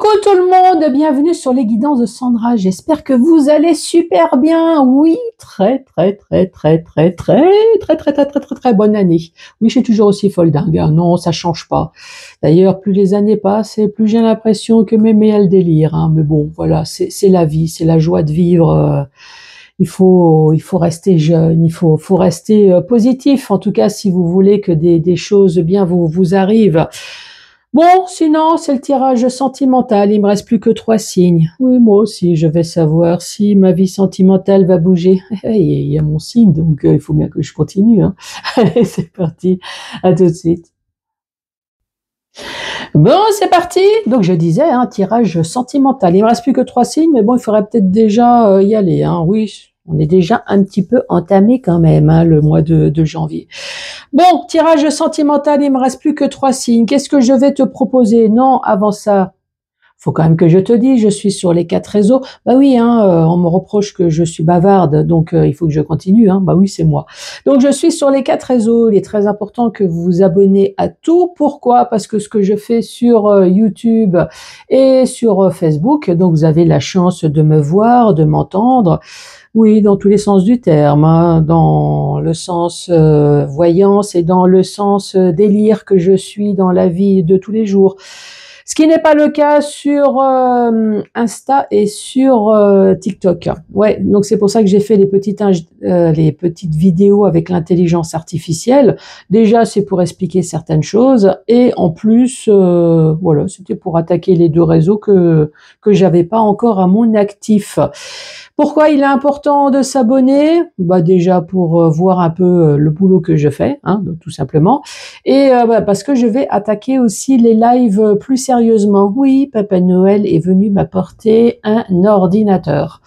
Coucou tout le monde, bienvenue sur les guidances de Sandra. J'espère que vous allez super bien. Oui, très bonne année. Oui, je suis toujours aussi folle dingue. Non, ça change pas. D'ailleurs, plus les années passent, et plus j'ai l'impression que mémé a le délire. Mais bon, voilà, c'est la vie, c'est la joie de vivre. Il faut rester jeune, il faut rester positif. En tout cas, si vous voulez que des choses bien vous arrivent. Bon, sinon, c'est le tirage sentimental. Il me reste plus que 3 signes. Oui, moi aussi, je vais savoir si ma vie sentimentale va bouger. Il y a mon signe, donc il faut bien que je continue. Allez, c'est parti. À tout de suite. Bon, c'est parti. Donc, je disais, tirage sentimental. Il me reste plus que 3 signes, mais bon, il faudrait peut-être déjà y aller. Oui, on est déjà un petit peu entamé quand même, le mois de janvier. Bon, tirage sentimental, il me reste plus que 3 signes. Qu'est-ce que je vais te proposer? Non, avant ça, faut quand même que je te dise, je suis sur les 4 réseaux. Bah oui, on me reproche que je suis bavarde, donc il faut que je continue. Bah oui, c'est moi. Donc je suis sur les 4 réseaux. Il est très important que vous vous abonnez à tout. Pourquoi? Parce que ce que je fais sur YouTube et sur Facebook, donc vous avez la chance de me voir, de m'entendre. Oui, dans tous les sens du terme, dans le sens voyance et dans le sens délire que je suis dans la vie de tous les jours. Ce qui n'est pas le cas sur Insta et sur TikTok. Ouais, donc c'est pour ça que j'ai fait les petites vidéos avec l'intelligence artificielle. Déjà, c'est pour expliquer certaines choses et en plus, voilà, c'était pour attaquer les 2 réseaux que j'avais pas encore à mon actif. Pourquoi il est important de s'abonner? Bah déjà pour voir un peu le boulot que je fais, donc tout simplement. Et parce que je vais attaquer aussi les lives plus sérieusement. Oui, Papa Noël est venu m'apporter un ordinateur.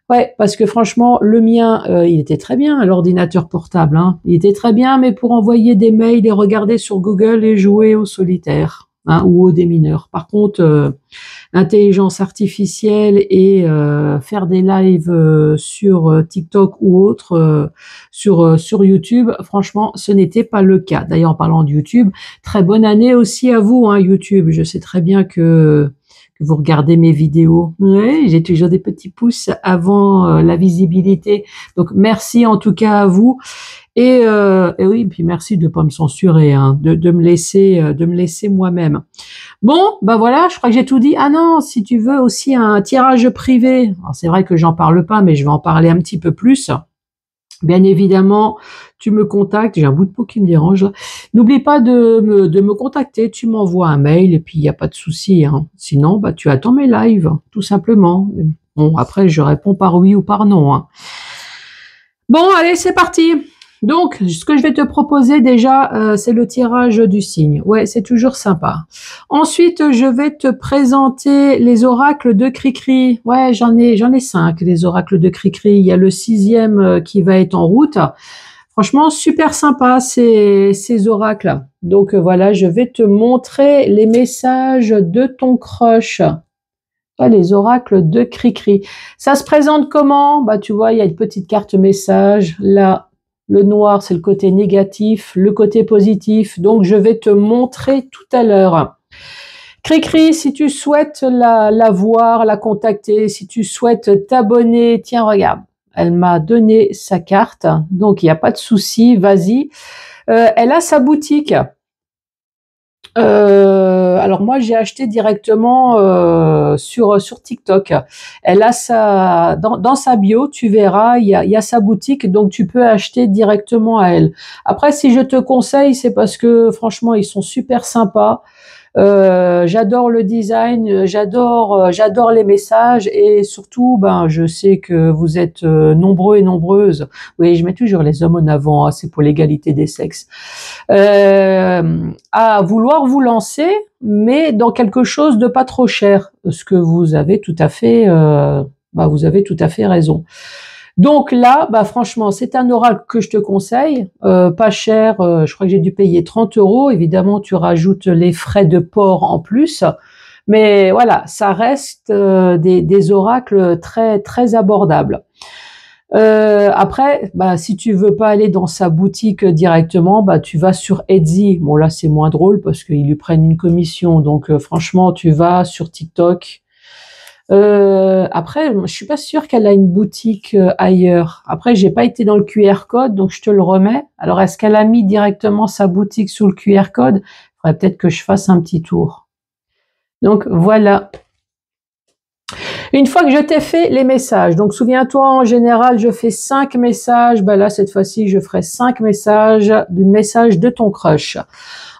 Ouais, parce que franchement, le mien, il était très bien, l'ordinateur portable. Il était très bien, mais pour envoyer des mails et regarder sur Google et jouer au solitaire, ou au démineur. Par contre, l'intelligence artificielle et faire des lives sur TikTok ou autre, sur YouTube, franchement, ce n'était pas le cas. D'ailleurs, en parlant de YouTube, très bonne année aussi à vous, YouTube. Je sais très bien que vous regardez mes vidéos. Ouais, j'ai toujours des petits pouces avant la visibilité. Donc, merci en tout cas à vous. Et oui, puis merci de pas me censurer, de me laisser moi-même. Bon, bah voilà, je crois que j'ai tout dit. Ah non, si tu veux aussi un tirage privé. Alors c'est vrai que j'en parle pas, mais je vais en parler un petit peu plus. Bien évidemment, tu me contactes. J'ai un bout de peau qui me dérange là. N'oublie pas de me contacter. Tu m'envoies un mail et puis il n'y a pas de souci. Sinon, bah tu attends mes lives, tout simplement. Bon, après, je réponds par oui ou par non. Bon, allez, c'est parti. Donc, ce que je vais te proposer déjà, c'est le tirage du signe. Ouais, c'est toujours sympa. Ensuite, je vais te présenter les oracles de Cricri. Ouais, j'en ai 5, les oracles de Cricri. Il y a le 6e qui va être en route. Franchement, super sympa ces oracles. Donc voilà, je vais te montrer les messages de ton crush. Les oracles de Cricri. Ça se présente comment? Bah tu vois, il y a une petite carte message. Là, le noir, c'est le côté négatif, le côté positif. Donc, je vais te montrer tout à l'heure. Cricri, si tu souhaites la voir, la contacter, si tu souhaites t'abonner, tiens, regarde. Elle m'a donné sa carte, donc il n'y a pas de souci, vas-y. Elle a sa boutique. Alors moi j'ai acheté directement sur TikTok. Elle a dans sa bio, tu verras, il y a sa boutique, donc tu peux acheter directement à elle. Après, si je te conseille, c'est parce que franchement ils sont super sympas. J'adore le design, j'adore les messages et surtout, je sais que vous êtes nombreux et nombreuses. Oui, je mets toujours les hommes en avant, c'est pour l'égalité des sexes. À vouloir vous lancer, mais dans quelque chose de pas trop cher, ce que vous avez tout à fait, vous avez tout à fait raison. Donc là, franchement, c'est un oracle que je te conseille, pas cher, je crois que j'ai dû payer 30 €. Évidemment, tu rajoutes les frais de port en plus, mais voilà, ça reste des oracles très, très abordables. Après, bah, si tu veux pas aller dans sa boutique directement, bah, tu vas sur Etsy. Bon, là, c'est moins drôle parce qu'ils lui prennent une commission. Donc, franchement, tu vas sur TikTok. Après, je suis pas sûre qu'elle a une boutique ailleurs. Après, j'ai pas été dans le QR code, donc je te le remets. Alors, est-ce qu'elle a mis directement sa boutique sous le QR code? Il faudrait peut-être que je fasse un petit tour. Donc, voilà. Une fois que je t'ai fait les messages, donc souviens-toi, en général, je fais 5 messages. Ben là, cette fois-ci, je ferai 5 messages du message de ton crush.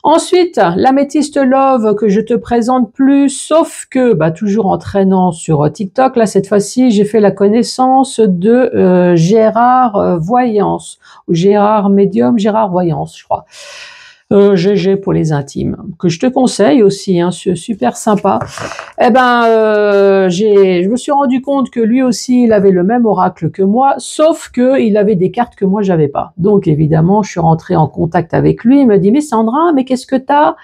Ensuite, l'améthyste love que je te présente plus, sauf que, bah, toujours en traînant sur TikTok, là, cette fois-ci, j'ai fait la connaissance de Gérard Voyance, ou Gérard Médium, Gérard Voyance, je crois. GG pour les intimes, que je te conseille aussi, hein, c'est super sympa. Eh ben, je me suis rendu compte que lui aussi, il avait le même oracle que moi, sauf que il avait des cartes que moi j'avais pas. Donc évidemment, je suis rentrée en contact avec lui. Il me dit: mais Sandra, mais qu'est-ce que t'as?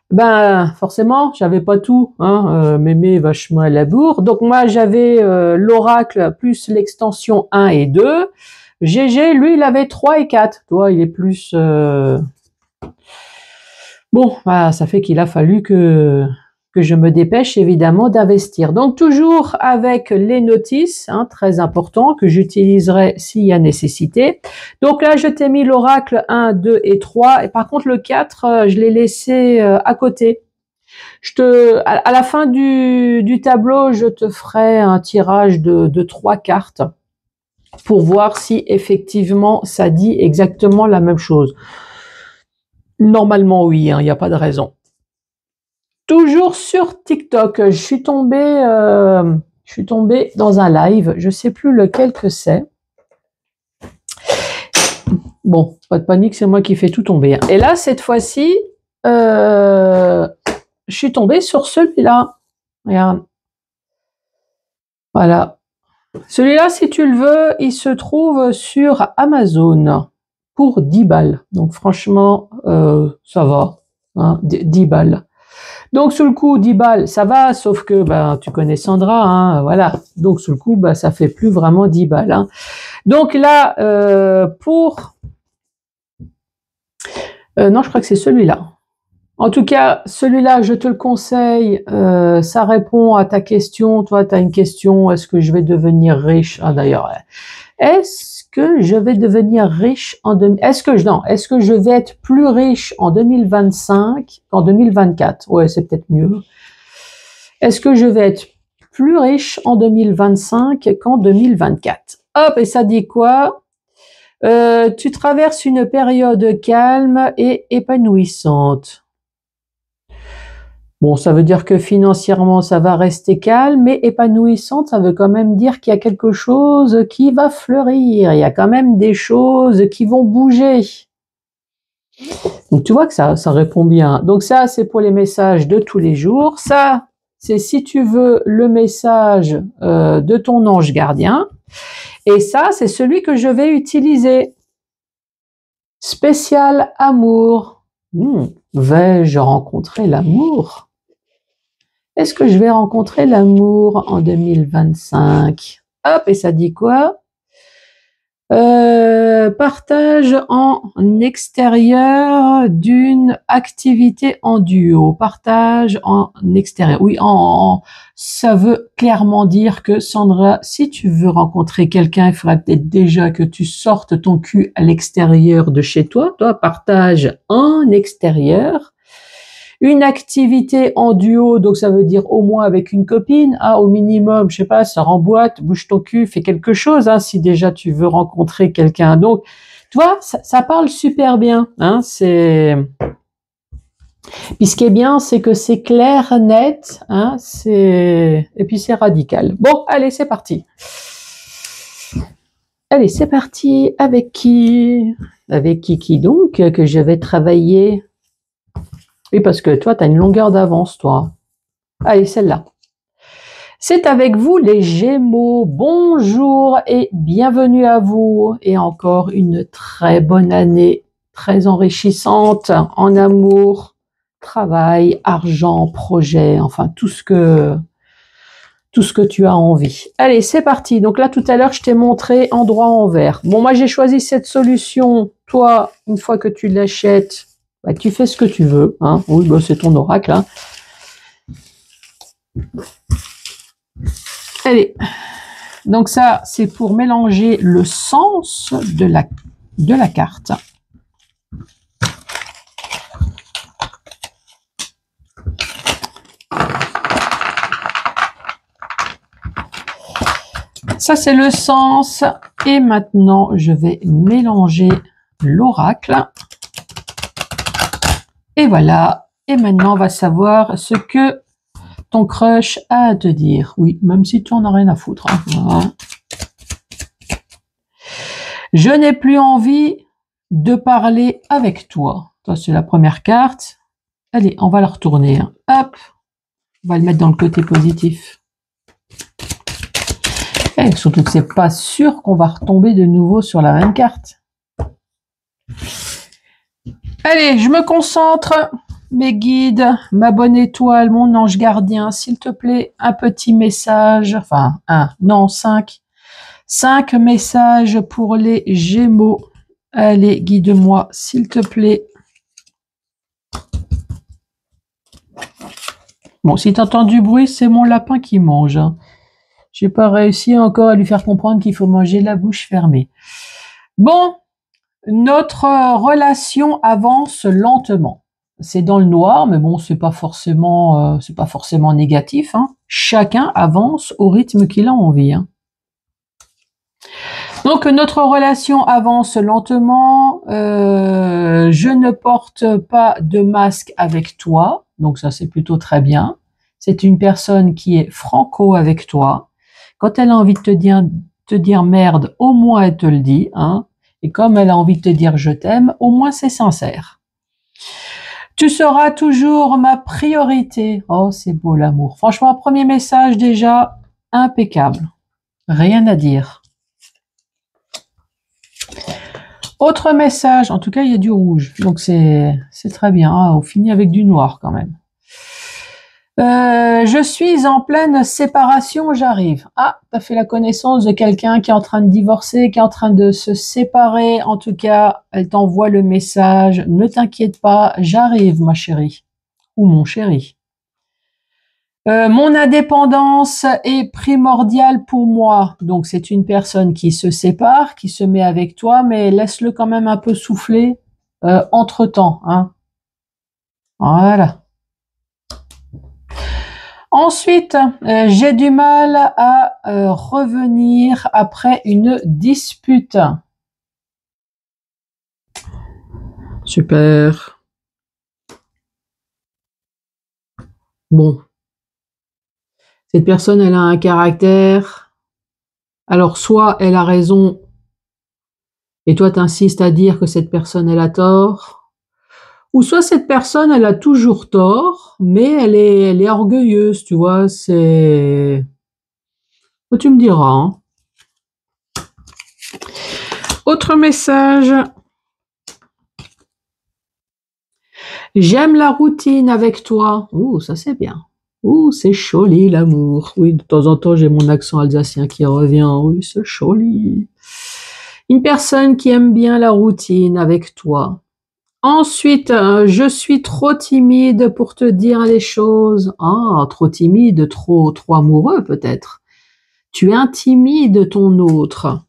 Ben forcément, j'avais pas tout, hein. Mémé vachement à la bourre. Donc moi, j'avais l'oracle plus l'extension 1 et 2. GG, lui, il avait 3 et 4. Toi, il est plus... Bon, voilà, ça fait qu'il a fallu que je me dépêche évidemment d'investir. Donc toujours avec les notices, hein, très important, que j'utiliserai s'il y a nécessité. Donc là, je t'ai mis l'oracle 1, 2 et 3. Et par contre, le 4, je l'ai laissé à côté. À la fin du tableau, je te ferai un tirage de 3 cartes pour voir si effectivement ça dit exactement la même chose. Normalement, oui, il n'y a pas de raison. Toujours sur TikTok, je suis tombée dans un live, je sais plus lequel que c'est. Bon, pas de panique, c'est moi qui fais tout tomber. Et là, cette fois-ci, je suis tombée sur celui-là. Regarde. Voilà. Celui-là, si tu le veux, il se trouve sur Amazon pour 10 balles. Donc franchement, ça va. Hein, 10 balles. Donc sous le coup, 10 balles, ça va, sauf que ben, tu connais Sandra, hein, voilà. Donc sous le coup, ben, ça fait plus vraiment 10 balles. Hein. Donc là, non, je crois que c'est celui-là. En tout cas, celui-là, je te le conseille. Ça répond à ta question. Toi, tu as une question, est-ce que je vais devenir riche? Ah d'ailleurs, est-ce que je vais devenir riche est-ce que je vais être plus riche en 2025 qu'en 2024? Ouais, c'est peut-être mieux. Est-ce que je vais être plus riche en 2025 qu'en 2024? Hop, et ça dit quoi? Tu traverses une période calme et épanouissante. Bon, ça veut dire que financièrement, ça va rester calme, mais épanouissante, ça veut quand même dire qu'il y a quelque chose qui va fleurir. Il y a quand même des choses qui vont bouger. Donc, tu vois que ça répond bien. Donc, ça, c'est pour les messages de tous les jours. Ça, c'est si tu veux le message de ton ange gardien. Et ça, c'est celui que je vais utiliser. Spécial amour. Vais-je rencontrer l'amour? Est-ce que je vais rencontrer l'amour en 2025? Hop, et ça dit quoi? Partage en extérieur d'une activité en duo. Partage en extérieur. Oui, ça veut clairement dire que Sandra, si tu veux rencontrer quelqu'un, il faudrait peut-être déjà que tu sortes ton cul à l'extérieur de chez toi. Toi, partage en extérieur. Une activité en duo, donc ça veut dire au moins avec une copine, hein, au minimum, je sais pas, sors en boîte, bouge ton cul, fais quelque chose, hein, si déjà tu veux rencontrer quelqu'un. Donc, tu vois, ça parle super bien, hein, Puis ce qui est bien, c'est que c'est clair, net, hein, et puis c'est radical. Bon, allez, c'est parti. Allez, c'est parti. Avec qui? Avec qui donc que je vais travailler? Oui, parce que toi, tu as une longueur d'avance, toi. Allez, celle-là. C'est avec vous, les Gémeaux. Bonjour et bienvenue à vous. Et encore une très bonne année, très enrichissante en amour, travail, argent, projet, enfin tout ce que tout ce que tu as envie. Allez, c'est parti. Donc là, tout à l'heure, je t'ai montré endroit envers. Bon, moi, j'ai choisi cette solution. Toi, une fois que tu l'achètes, bah, tu fais ce que tu veux. Hein. Oui, bah, c'est ton oracle. Hein. Allez. Donc ça, c'est pour mélanger le sens de la carte. Ça, c'est le sens. Et maintenant, je vais mélanger l'oracle. Et voilà. Et maintenant, on va savoir ce que ton crush a à te dire. Oui, même si tu en as rien à foutre. Hein. Voilà. Je n'ai plus envie de parler avec toi. Ça, c'est la première carte. Allez, on va la retourner. Hein. Hop. On va le mettre dans le côté positif. Et surtout que c'est pas sûr qu'on va retomber de nouveau sur la même carte. Allez, je me concentre. Mes guides, ma bonne étoile, mon ange gardien, s'il te plaît, un petit message. Enfin, non, 5. 5 messages pour les Gémeaux. Allez, guide-moi, s'il te plaît. Bon, si tu entends du bruit, c'est mon lapin qui mange. Hein. J'ai pas réussi encore à lui faire comprendre qu'il faut manger la bouche fermée. Bon, notre relation avance lentement. C'est dans le noir, mais bon, c'est pas forcément négatif. Hein. Chacun avance au rythme qu'il a envie. Hein. Donc notre relation avance lentement. Je ne porte pas de masque avec toi, donc ça c'est plutôt très bien. C'est une personne qui est franco avec toi. Quand elle a envie de te dire merde, au moins elle te le dit. Hein. Et comme elle a envie de te dire je t'aime, au moins c'est sincère. Tu seras toujours ma priorité. Oh, c'est beau l'amour. Franchement, premier message déjà impeccable. Rien à dire. Autre message, en tout cas il y a du rouge, donc c'est très bien. Ah, on finit avec du noir quand même. Je suis en pleine séparation, j'arrive. Ah, tu as fait la connaissance de quelqu'un qui est en train de divorcer, qui est en train de se séparer. En tout cas, elle t'envoie le message. Ne t'inquiète pas, j'arrive, ma chérie. Ou mon chéri. Mon indépendance est primordiale pour moi. Donc, c'est une personne qui se sépare, qui se met avec toi, mais laisse-le quand même un peu souffler entre-temps. Hein. Voilà. Ensuite, j'ai du mal à revenir après une dispute. Super. Bon. Cette personne, elle a un caractère. Alors, soit elle a raison et toi, t'insistes à dire que cette personne, elle a tort. Ou soit cette personne, elle a toujours tort, mais elle est orgueilleuse, tu vois, c'est... Tu me diras. Hein. Autre message. J'aime la routine avec toi. Ouh, ça c'est bien. Ouh, c'est joli l'amour. Oui, de temps en temps, j'ai mon accent alsacien qui revient. Oui, c'est joli. Une personne qui aime bien la routine avec toi. Ensuite, je suis trop timide pour te dire les choses. Ah, trop timide, trop amoureux peut-être. Tu intimides ton autre.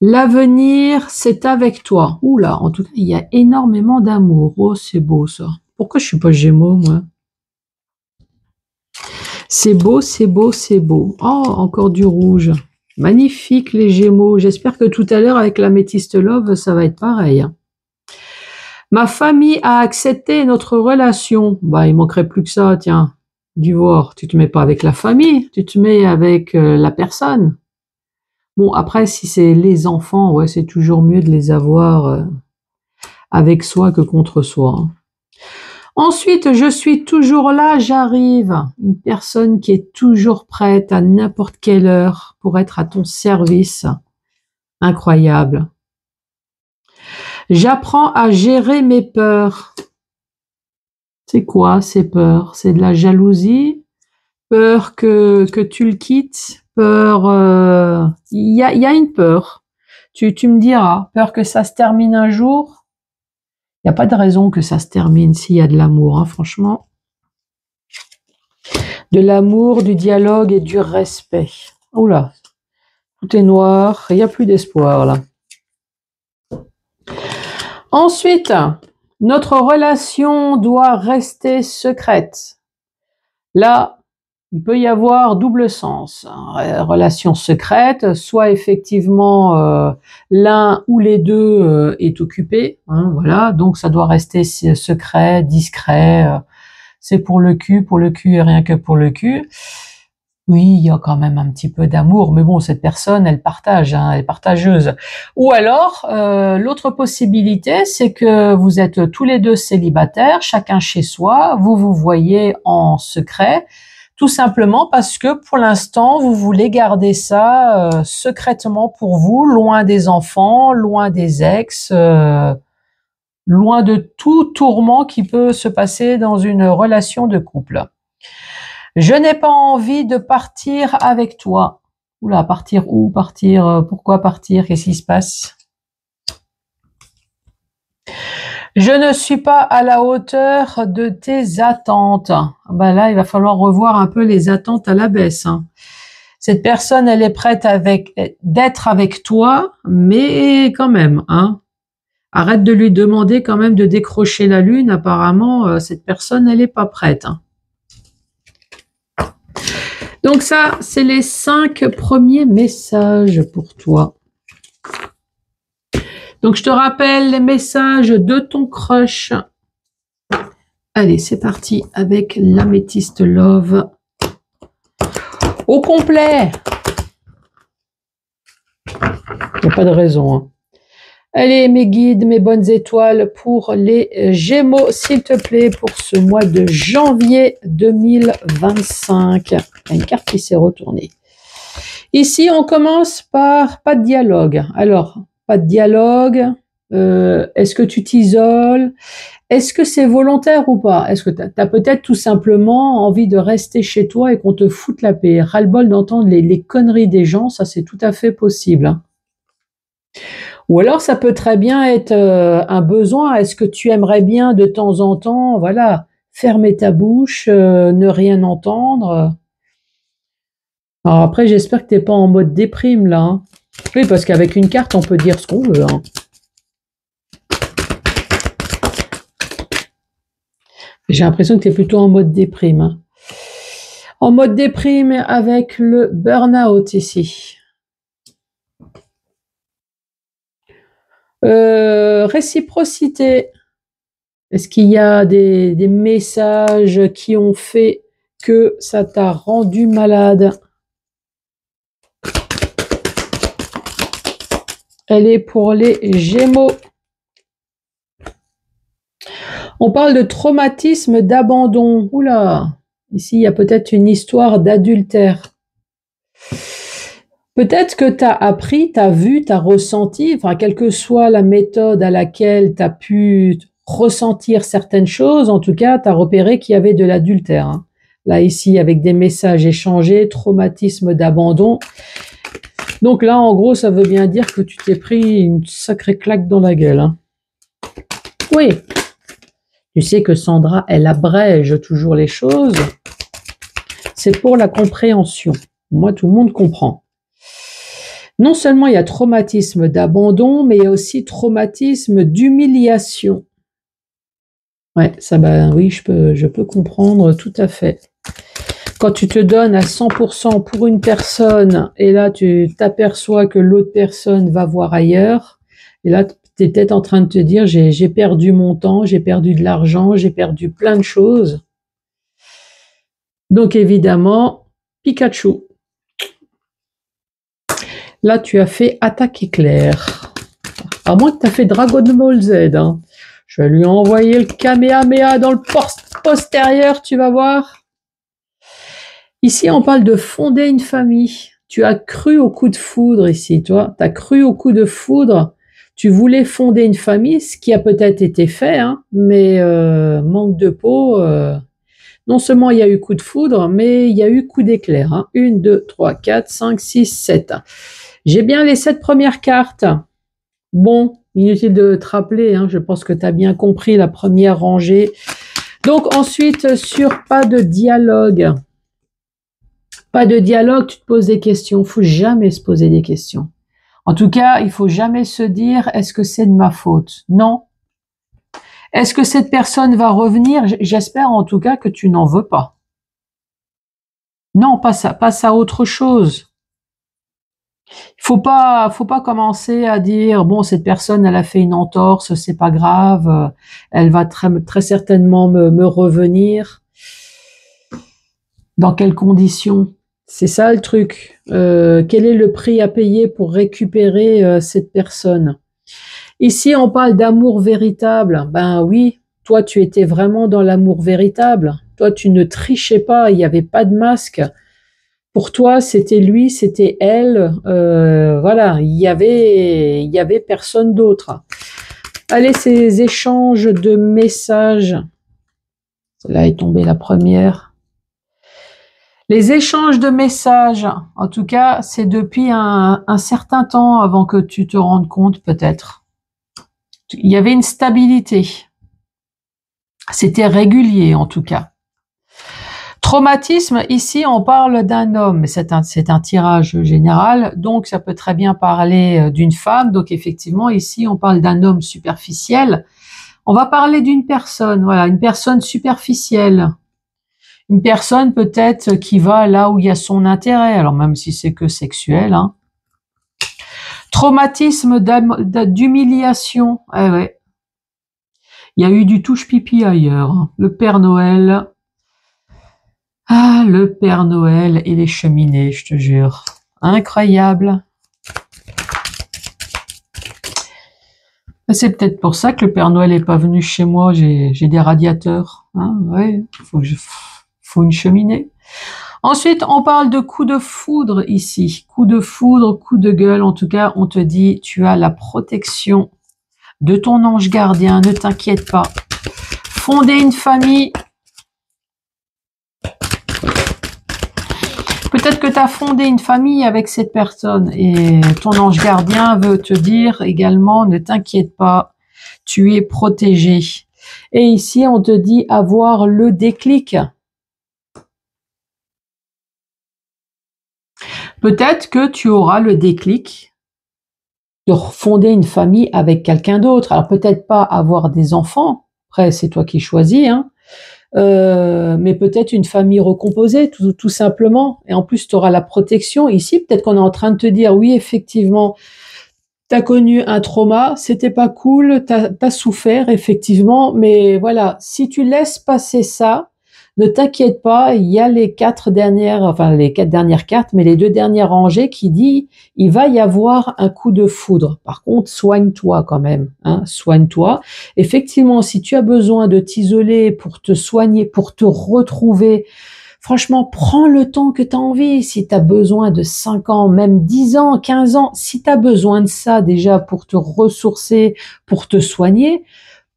L'avenir, c'est avec toi. Oula, en tout cas, il y a énormément d'amour. Oh, c'est beau ça. Pourquoi je suis pas Gémeaux, moi? C'est beau, c'est beau, c'est beau. Oh, encore du rouge. Magnifique les Gémeaux. J'espère que tout à l'heure, avec l'améthyste love, ça va être pareil. Ma famille a accepté notre relation. Bah, il manquerait plus que ça, tiens. Divorce, tu te mets pas avec la famille, tu te mets avec la personne. Bon, après, si c'est les enfants, ouais, c'est toujours mieux de les avoir avec soi que contre soi. Hein. Ensuite, je suis toujours là, j'arrive. Une personne qui est toujours prête à n'importe quelle heure pour être à ton service. Incroyable. J'apprends à gérer mes peurs. C'est quoi ces peurs? C'est de la jalousie? Peur que tu le quittes? Peur... il y a une peur. Tu me diras, peur que ça se termine un jour? Il n'y a pas de raison que ça se termine s'il y a de l'amour, hein, franchement. De l'amour, du dialogue et du respect. Oula, tout est noir, il n'y a plus d'espoir là. Ensuite, notre relation doit rester secrète. Là, il peut y avoir double sens. Relation secrète, soit effectivement l'un ou les deux est occupé, hein, voilà, donc ça doit rester secret, discret. C'est pour le cul et rien que pour le cul. Oui, il y a quand même un petit peu d'amour, mais bon, cette personne, elle partage, hein, elle est partageuse. Ou alors, l'autre possibilité, c'est que vous êtes tous les deux célibataires, chacun chez soi, vous vous voyez en secret, tout simplement parce que pour l'instant, vous voulez garder ça secrètement pour vous, loin des enfants, loin des ex, loin de tout tourment qui peut se passer dans une relation de couple. Je n'ai pas envie de partir avec toi. Oula, partir où? Partir? Pourquoi partir? Qu'est-ce qui se passe? Je ne suis pas à la hauteur de tes attentes. Ben là, il va falloir revoir un peu les attentes à la baisse, hein. Cette personne, elle est prête d'être avec toi, mais quand même, hein. Arrête de lui demander quand même de décrocher la lune. Apparemment, cette personne, elle n'est pas prête, hein. Donc ça, c'est les 5 premiers messages pour toi. Donc je te rappelle les messages de ton crush. Allez, c'est parti avec l'améthyste love. Au complet. Il n'y a pas de raison, hein. Allez, mes guides, mes bonnes étoiles pour les Gémeaux, s'il te plaît, pour ce mois de janvier 2025. Il y a une carte qui s'est retournée. Ici, on commence par pas de dialogue. Alors, pas de dialogue. Est-ce que tu t'isoles? Est-ce que c'est volontaire ou pas? Est-ce que tu as peut-être tout simplement envie de rester chez toi et qu'on te foute la paix? Ras-le-bol d'entendre les conneries des gens, ça c'est tout à fait possible, hein. Ou alors, ça peut très bien être un besoin. Est-ce que tu aimerais bien de temps en temps, voilà, fermer ta bouche, ne rien entendre? Alors après, j'espère que tu n'es pas en mode déprime, là, hein. Oui, parce qu'avec une carte, on peut dire ce qu'on veut, hein. J'ai l'impression que tu es plutôt en mode déprime, hein. En mode déprime avec le burn-out ici. Réciprocité. Est-ce qu'il y a des messages qui ont fait que ça t'a rendu malade? Elle est pour les Gémeaux. On parle de traumatisme d'abandon. Oula, ici il y a peut-être une histoire d'adultère. Peut-être que tu as appris, tu as vu, tu as ressenti, enfin, quelle que soit la méthode à laquelle tu as pu ressentir certaines choses, en tout cas, tu as repéré qu'il y avait de l'adultère, hein. Là, ici, avec des messages échangés, traumatisme d'abandon. Donc là, en gros, ça veut bien dire que tu t'es pris une sacrée claque dans la gueule, hein. Oui. Tu sais que Sandra, elle abrège toujours les choses. C'est pour la compréhension. Moi, tout le monde comprend. Non seulement il y a traumatisme d'abandon, mais il y a aussi traumatisme d'humiliation. Ouais, ça, ben oui, je peux comprendre tout à fait. Quand tu te donnes à 100% pour une personne, et là, tu t'aperçois que l'autre personne va voir ailleurs, et là, tu es peut-être en train de te dire, j'ai perdu mon temps, j'ai perdu de l'argent, j'ai perdu plein de choses. Donc, évidemment, Pikachu. Là, tu as fait attaque éclair. À moins que tu as fait Dragon Ball Z, hein. Je vais lui envoyer le Kamehameha dans le postérieur, tu vas voir. Ici, on parle de fonder une famille. Tu as cru au coup de foudre ici, toi. Tu as cru au coup de foudre. Tu voulais fonder une famille, ce qui a peut-être été fait, hein, mais manque de peau. Non seulement il y a eu coup de foudre, mais il y a eu coup d'éclair. Hein. 1, 2, 3, 4, 5, 6, 7. J'ai bien les 7 premières cartes. Bon, inutile de te rappeler, hein, je pense que tu as bien compris la première rangée. Donc ensuite, sur pas de dialogue. Pas de dialogue, tu te poses des questions. Il faut jamais se poser des questions. En tout cas, il faut jamais se dire, est-ce que c'est de ma faute? Non. Est-ce que cette personne va revenir? J'espère en tout cas que tu n'en veux pas. Non, passe à autre chose. Faut pas commencer à dire, bon, cette personne, elle a fait une entorse, c'est pas grave, elle va très certainement me revenir. Dans quelles conditions? C'est ça le truc. Quel est le prix à payer pour récupérer cette personne? Ici, on parle d'amour véritable. Ben oui, toi, tu étais vraiment dans l'amour véritable. Toi, tu ne trichais pas, il n'y avait pas de masque. Pour toi, c'était lui, c'était elle. Voilà, il y avait personne d'autre. Allez, ces échanges de messages. Là est tombée la première. Les échanges de messages, en tout cas, c'est depuis un certain temps avant que tu te rendes compte, peut-être. Il y avait une stabilité. C'était régulier, en tout cas. Traumatisme, ici, on parle d'un homme, mais c'est un tirage général, donc ça peut très bien parler d'une femme. Donc, effectivement, ici, on parle d'un homme superficiel. On va parler d'une personne, voilà, une personne superficielle. Une personne peut-être qui va là où il y a son intérêt, alors même si c'est que sexuel. Hein. Traumatisme d'humiliation, eh ouais. Il y a eu du touche-pipi ailleurs. Hein. Le Père Noël. Ah, le Père Noël et les cheminées, je te jure. Incroyable. C'est peut-être pour ça que le Père Noël n'est pas venu chez moi. J'ai des radiateurs. Hein, ouais, faut une cheminée. Ensuite, on parle de coup de foudre ici. Coup de foudre, coup de gueule. En tout cas, on te dit, tu as la protection de ton ange gardien. Ne t'inquiète pas. Fonder une famille. Peut-être que tu as fondé une famille avec cette personne et ton ange gardien veut te dire également, ne t'inquiète pas, tu es protégé. Et ici, on te dit avoir le déclic. Peut-être que tu auras le déclic de fonder une famille avec quelqu'un d'autre. Alors peut-être pas avoir des enfants, après c'est toi qui choisis, hein. Mais peut-être une famille recomposée, tout simplement. Et en plus, tu auras la protection. Ici, peut-être qu'on est en train de te dire, oui, effectivement, tu as connu un trauma, c'était pas cool, tu as souffert, effectivement, mais voilà, si tu laisses passer ça, ne t'inquiète pas, il y a les 4 dernières cartes, mais les 2 dernières rangées qui dit il va y avoir un coup de foudre. Par contre, soigne-toi quand même, hein, soigne-toi. Effectivement, si tu as besoin de t'isoler pour te soigner, pour te retrouver, franchement, prends le temps que tu as envie. Si tu as besoin de 5 ans, même 10 ans, 15 ans, si tu as besoin de ça déjà pour te ressourcer, pour te soigner,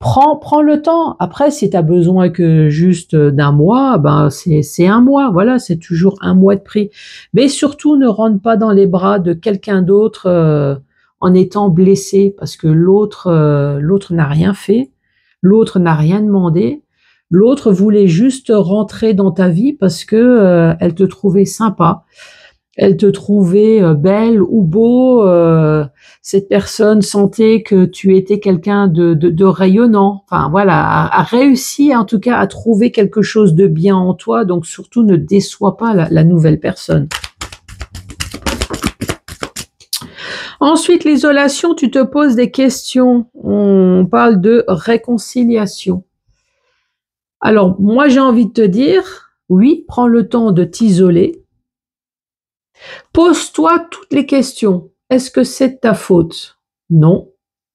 prends le temps. Après, si tu as besoin que juste d'un mois, ben c'est un mois. Voilà, c'est toujours un mois de prix. Mais surtout, ne rentre pas dans les bras de quelqu'un d'autre en étant blessé, parce que l'autre n'a rien fait, l'autre n'a rien demandé, l'autre voulait juste rentrer dans ta vie parce que elle te trouvait sympa. Elle te trouvait belle ou beau, cette personne sentait que tu étais quelqu'un de rayonnant, enfin voilà, a réussi en tout cas à trouver quelque chose de bien en toi, donc surtout ne déçois pas la nouvelle personne. Ensuite, l'isolation, tu te poses des questions, on parle de réconciliation. Alors, moi j'ai envie de te dire, oui, prends le temps de t'isoler. Pose-toi toutes les questions. Est-ce que c'est de ta faute? Non.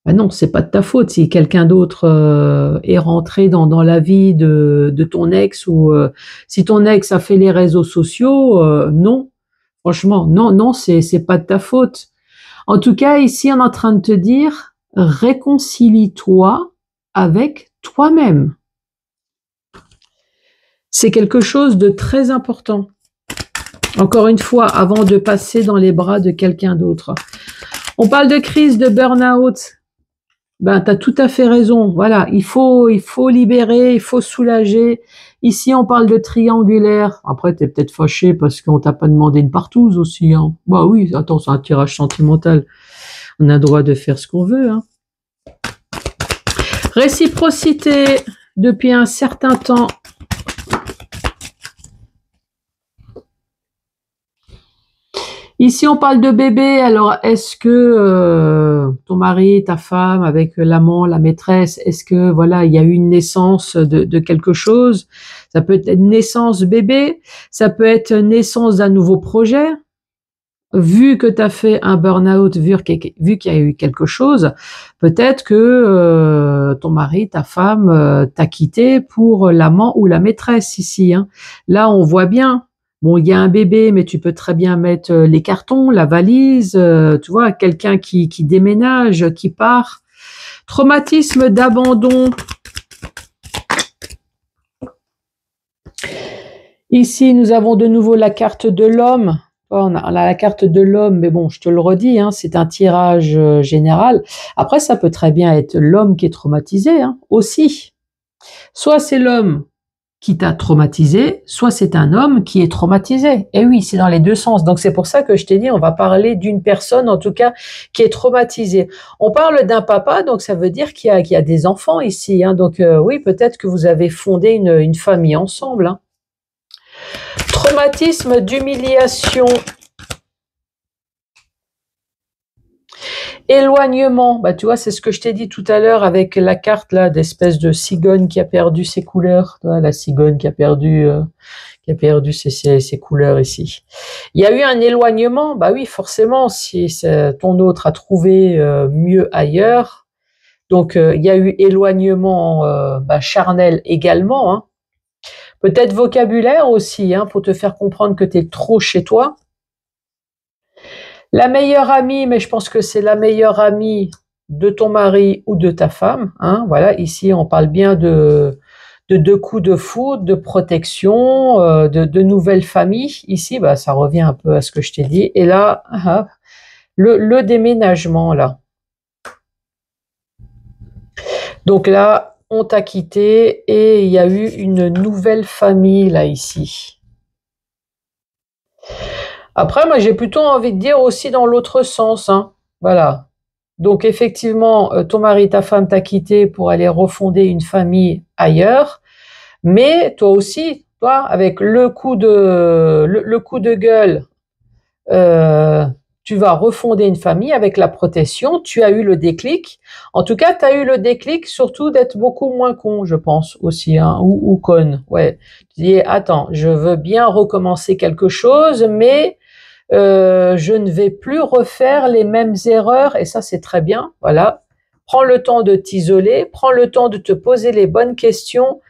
Ben non, c'est pas de ta faute. Si quelqu'un d'autre est rentré dans la vie de ton ex ou si ton ex a fait les réseaux sociaux, non. Franchement, non, c'est pas de ta faute. En tout cas, ici, on est en train de te dire, réconcilie-toi avec toi-même. C'est quelque chose de très important. Encore une fois, avant de passer dans les bras de quelqu'un d'autre. On parle de crise, de burn-out. Ben, tu as tout à fait raison. Voilà, il faut libérer, il faut soulager. Ici, on parle de triangulaire. Après, tu es peut-être fâché parce qu'on t'a pas demandé une partouze aussi. Hein. Bah oui, attends, c'est un tirage sentimental. On a le droit de faire ce qu'on veut. Hein. Réciprocité depuis un certain temps. Ici, on parle de bébé. Alors, est-ce que ton mari, ta femme, avec l'amant, la maîtresse, est-ce que voilà, il y a eu une naissance de quelque chose? Ça peut être une naissance bébé, ça peut être une naissance d'un nouveau projet. Vu que tu as fait un burn-out, vu qu'il y a eu quelque chose, peut-être que ton mari, ta femme, t'a quitté pour l'amant ou la maîtresse ici. Hein. Là, on voit bien. Bon, il y a un bébé, mais tu peux très bien mettre les cartons, la valise, tu vois, quelqu'un qui déménage, qui part. Traumatisme d'abandon. Ici, nous avons de nouveau la carte de l'homme. On a la carte de l'homme, mais bon, je te le redis, hein, c'est un tirage général. Après, ça peut très bien être l'homme qui est traumatisé, hein, aussi. Soit c'est l'homme qui t'a traumatisé, soit c'est un homme qui est traumatisé. Et oui, c'est dans les deux sens. Donc c'est pour ça que je t'ai dit, on va parler d'une personne, en tout cas, qui est traumatisée. On parle d'un papa, donc ça veut dire qu'il y a des enfants ici. Hein. Donc oui, peut-être que vous avez fondé une famille ensemble. Hein. Traumatisme d'humiliation. Éloignement, bah tu vois, c'est ce que je t'ai dit tout à l'heure avec la carte là d'espèce de cigogne qui a perdu ses couleurs, tu vois, la cigogne qui a perdu ses couleurs ici. Il y a eu un éloignement, bah oui, forcément, si ton autre a trouvé mieux ailleurs, donc il y a eu éloignement charnel également, hein. Peut-être vocabulaire aussi, hein, pour te faire comprendre que tu es trop chez toi. La meilleure amie, mais je pense que c'est la meilleure amie de ton mari ou de ta femme. Hein, voilà, ici on parle bien de deux coups de foudre, de protection, de nouvelles familles. Ici, bah, ça revient un peu à ce que je t'ai dit. Et là, le déménagement, là. Donc là, on t'a quitté et il y a eu une nouvelle famille, là, ici. Après, moi, j'ai plutôt envie de dire aussi dans l'autre sens. Hein. Voilà. Donc, effectivement, ton mari, ta femme t'a quitté pour aller refonder une famille ailleurs. Mais toi aussi, toi, avec le coup de gueule, tu vas refonder une famille avec la protection. Tu as eu le déclic. En tout cas, tu as eu le déclic surtout d'être beaucoup moins con, je pense aussi, hein, ou conne. Ouais. Tu dis, attends, je veux bien recommencer quelque chose, mais je ne vais plus refaire les mêmes erreurs, et ça c'est très bien, voilà. Prends le temps de t'isoler, prends le temps de te poser les bonnes questions.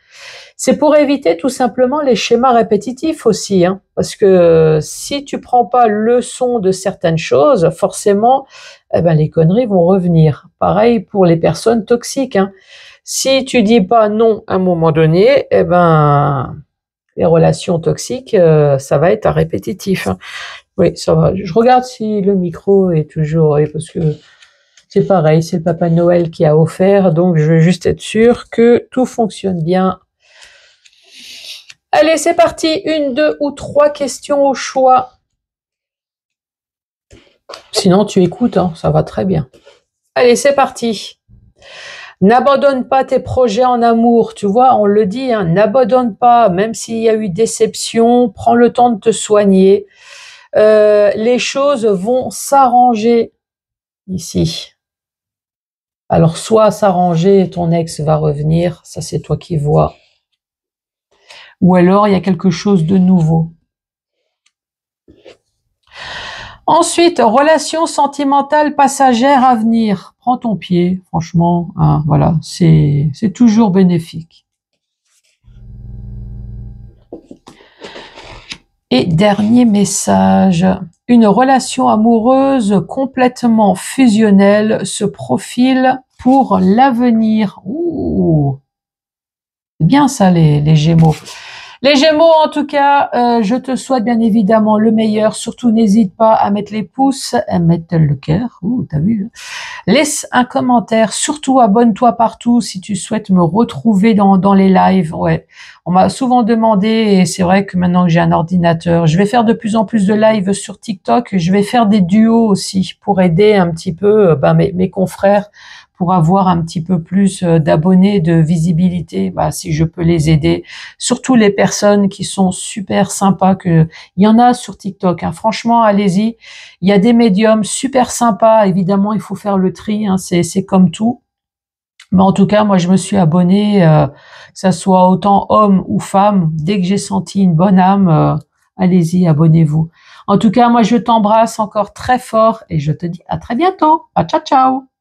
C'est pour éviter tout simplement les schémas répétitifs aussi, hein, parce que si tu prends pas leçon de certaines choses, forcément, eh ben, les conneries vont revenir. Pareil pour les personnes toxiques. Hein. Si tu dis pas non à un moment donné, eh ben, les relations toxiques, ça va être à répétitif. Hein. Oui, ça va. Je regarde si le micro est toujours... Oui, parce que c'est pareil, c'est le Papa Noël qui a offert, donc je veux juste être sûr que tout fonctionne bien. Allez, c'est parti. 1, 2 ou 3 questions au choix. Sinon, tu écoutes, hein, ça va très bien. Allez, c'est parti. N'abandonne pas tes projets en amour, tu vois, on le dit, hein, n'abandonne pas, même s'il y a eu déception, prends le temps de te soigner. Les choses vont s'arranger ici. Alors, soit s'arranger, ton ex va revenir, ça c'est toi qui vois. Ou alors, il y a quelque chose de nouveau. Ensuite, relation sentimentale passagère à venir. Prends ton pied, franchement, hein, voilà, c'est toujours bénéfique. Et dernier message. Une relation amoureuse complètement fusionnelle se profile pour l'avenir. Ouh, c'est bien ça les Gémeaux. Les Gémeaux, en tout cas, je te souhaite bien évidemment le meilleur. Surtout, n'hésite pas à mettre les pouces, à mettre le cœur. Ouh, t'as vu? Laisse un commentaire. Surtout, abonne-toi partout si tu souhaites me retrouver dans les lives. Ouais, on m'a souvent demandé et c'est vrai que maintenant que j'ai un ordinateur, je vais faire de plus en plus de lives sur TikTok. Je vais faire des duos aussi pour aider un petit peu mes confrères pour avoir un petit peu plus d'abonnés, de visibilité, si je peux les aider. Surtout les personnes qui sont super sympas, il y en a sur TikTok, hein. Franchement, allez-y. Il y a des médiums super sympas. Évidemment, il faut faire le tri, hein. C'est comme tout. Mais en tout cas, moi, je me suis abonnée, que ça soit autant homme ou femme. Dès que j'ai senti une bonne âme, allez-y, abonnez-vous. En tout cas, moi, je t'embrasse encore très fort et je te dis à très bientôt. Ciao, ciao!